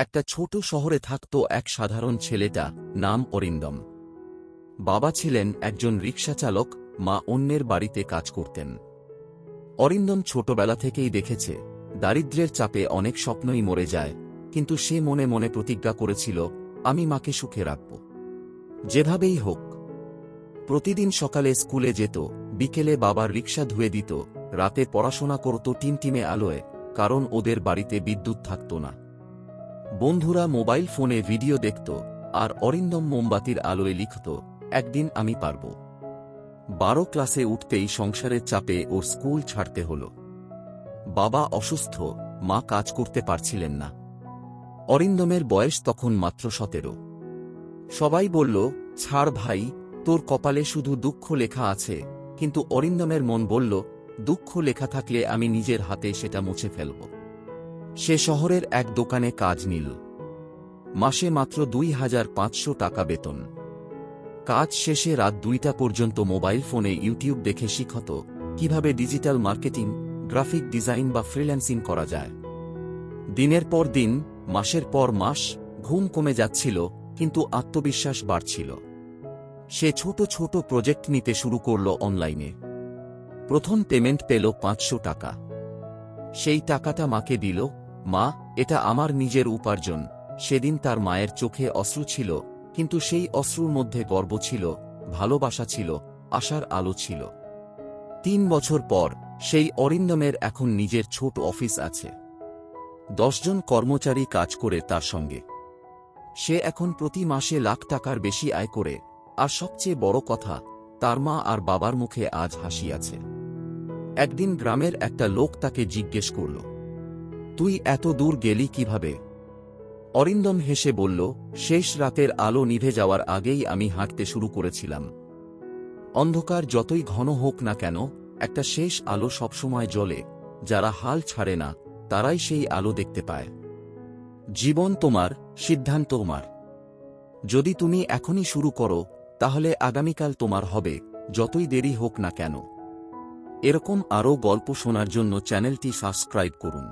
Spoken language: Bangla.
একটা ছোট শহরে থাকত এক সাধারণ ছেলেটা, নাম অরিন্দম। বাবা ছিলেন একজন রিকশা চালক, মা অন্যের বাড়িতে কাজ করতেন। অরিন্দম ছোটবেলা থেকেই দেখেছে দারিদ্র্যের চাপে অনেক স্বপ্নই মরে যায়, কিন্তু সে মনে মনে প্রতিজ্ঞা করেছিল, আমি মাকে সুখে রাখব, যেভাবেই হোক। প্রতিদিন সকালে স্কুলে যেত, বিকেলে বাবার রিকশা ধুয়ে দিত, রাতে পড়াশোনা করত টিমটিমে আলোয়, কারণ ওদের বাড়িতে বিদ্যুৎ থাকত না। বন্ধুরা মোবাইল ফোনে ভিডিও দেখত, আর অরিন্দম মোমবাতির আলোয় লিখত, একদিন আমি পারব। 12 ক্লাসে উঠতেই সংসারের চাপে ওর স্কুল ছাড়তে হল। বাবা অসুস্থ, মা কাজ করতে পারছিলেন না। অরিন্দমের বয়স তখন মাত্র 17। সবাই বলল, ছাড় ভাই, তোর কপালে শুধু দুঃখ লেখা আছে, কিন্তু অরিন্দমের মন বলল, দুঃখ লেখা থাকলে আমি নিজের হাতে সেটা মুছে ফেলব। সে শহরের এক দোকানে কাজ নিল। মাসে মাত্র 2500 টাকা বেতন। কাজ শেষে রাত 2টা পর্যন্ত মোবাইল ফোনে ইউটিউব দেখে শিখত কিভাবে ডিজিটাল মার্কেটিং, গ্রাফিক ডিজাইন বা ফ্রিল্যান্সিং করা যায়। দিনের পর দিন, মাসের পর মাস, ঘুম কমে যাচ্ছিল, কিন্তু আত্মবিশ্বাস বাড়ছিল। সে ছোট ছোট প্রজেক্ট নিতে শুরু করল অনলাইনে। প্রথম পেমেন্ট পেল 500 টাকা। সেই টাকাটা মাকে দিল। মা, এটা আমার নিজের উপার্জন। সেদিন তার মায়ের চোখে অশ্রু ছিল, কিন্তু সেই অশ্রুর মধ্যে গর্ব ছিল, ভালোবাসা ছিল, আশার আলো ছিল। 3 বছর পর সেই অরিন্দমের এখন নিজের ছোট অফিস আছে। 10 জন কর্মচারী কাজ করে তার সঙ্গে। সে এখন প্রতি মাসে লাখ টাকার বেশি আয় করে, আর সবচেয়ে বড় কথা, তার মা আর বাবার মুখে আজ হাসি আছে। একদিন গ্রামের একটা লোক তাকে জিজ্ঞেস করল, তুই এত দূর গেলি কিভাবে? অরিন্দম হেসে বলল, শেষ রাতের আলো নিভে যাওয়ার আগেই আমি হাঁটতে শুরু করেছিলাম। অন্ধকার যতই ঘন হোক না কেন, একটা শেষ আলো সবসময় জ্বলে। যারা হাল ছাড়ে না, তারাই সেই আলো দেখতে পায়। জীবন তোমার, সিদ্ধান্ত তোমার। যদি তুমি এখনই শুরু করো, তাহলে আগামীকাল তোমার হবে, যতই দেরি হোক না কেন। এরকম আরও গল্প শোনার জন্য চ্যানেলটি সাবস্ক্রাইব করুন।